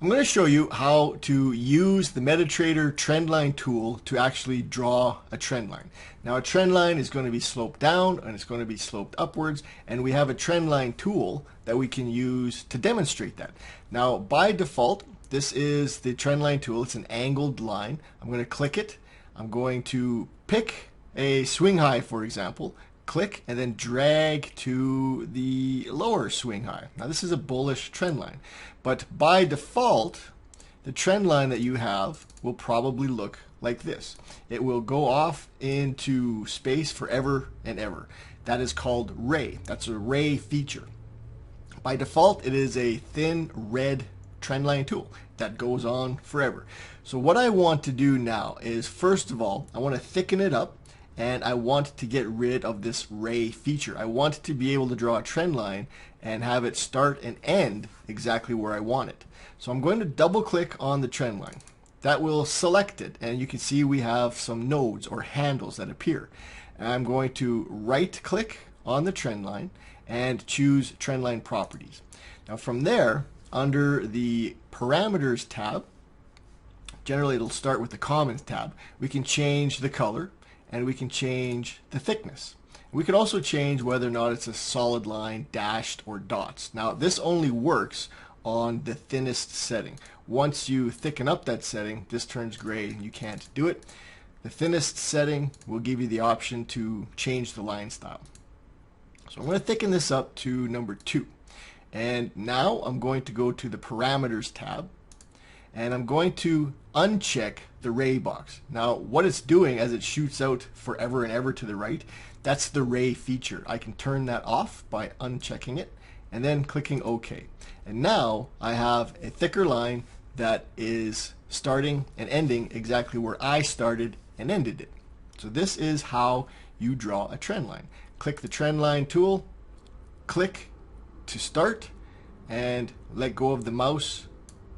I'm going to show you how to use the MetaTrader trendline tool to actually draw a trend line. Now a trend line is going to be sloped down and it's going to be sloped upwards, and we have a trendline tool that we can use to demonstrate that. Now by default, this is the trendline tool. It's an angled line. I'm going to click it. I'm going to pick a swing high, for example, click and then drag to the lower swing high. Now this is a bullish trend line, but by default the trend line that you have will probably look like this. It will go off into space forever and ever. That is called ray. That's a ray feature. By default it is a thin red trendline tool that goes on forever. So what I want to do now is, first of all, I want to thicken it up, and I want to get rid of this ray feature. I want to be able to draw a trend line and have it start and end exactly where I want it. So I'm going to double click on the trend line. That will select it, and you can see we have some nodes or handles that appear. And I'm going to right click on the trend line and choose trend line properties. Now from there, under the parameters tab, generally it'll start with the commons tab, we can change the color and we can change the thickness. We can also change whether or not it's a solid line, dashed, or dots. Now this only works on the thinnest setting. Once you thicken up that setting, this turns gray and you can't do it. The thinnest setting will give you the option to change the line style. So I'm going to thicken this up to number 2. And now I'm going to go to the parameters tab, and I'm going to uncheck the ray box. Now what it's doing as it shoots out forever and ever to the right, that's the ray feature. I can turn that off by unchecking it and then clicking OK. And now I have a thicker line that is starting and ending exactly where I started and ended it. So this is how you draw a trend line. Click the trend line tool, click to start, and let go of the mouse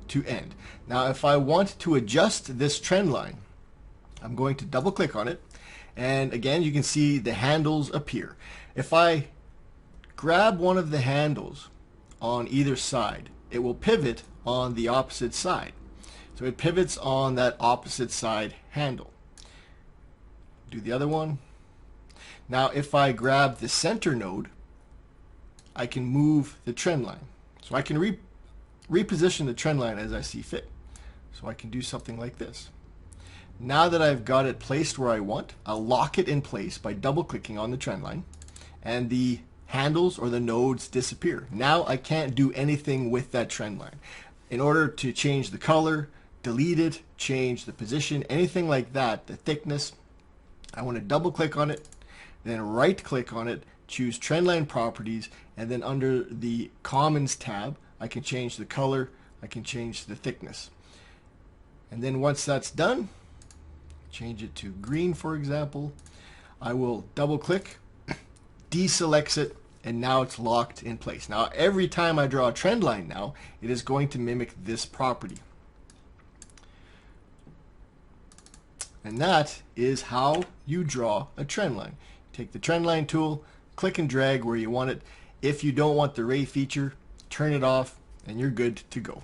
to end. Now if I want to adjust this trend line, I'm going to double click on it, and again you can see the handles appear. If I grab one of the handles on either side, it will pivot on the opposite side. So it pivots on that opposite side handle. Do the other one. Now if I grab the center node, I can move the trend line. So I can reposition the trend line as I see fit. So I can do something like this. Now that I've got it placed where I want, I'll lock it in place by double clicking on the trend line, and the handles or the nodes disappear. Now I can't do anything with that trend line. In order to change the color, delete it, change the position, anything like that, the thickness, I want to double click on it, then right click on it, choose trendline properties, and then under the commons tab I can change the color, I can change the thickness. And then once that's done, change it to green for example, I will double click, deselects it, and now it's locked in place. Now every time I draw a trend line now, it is going to mimic this property. And that is how you draw a trend line. Take the trend line tool, click and drag where you want it. If you don't want the ray feature, turn it off and you're good to go.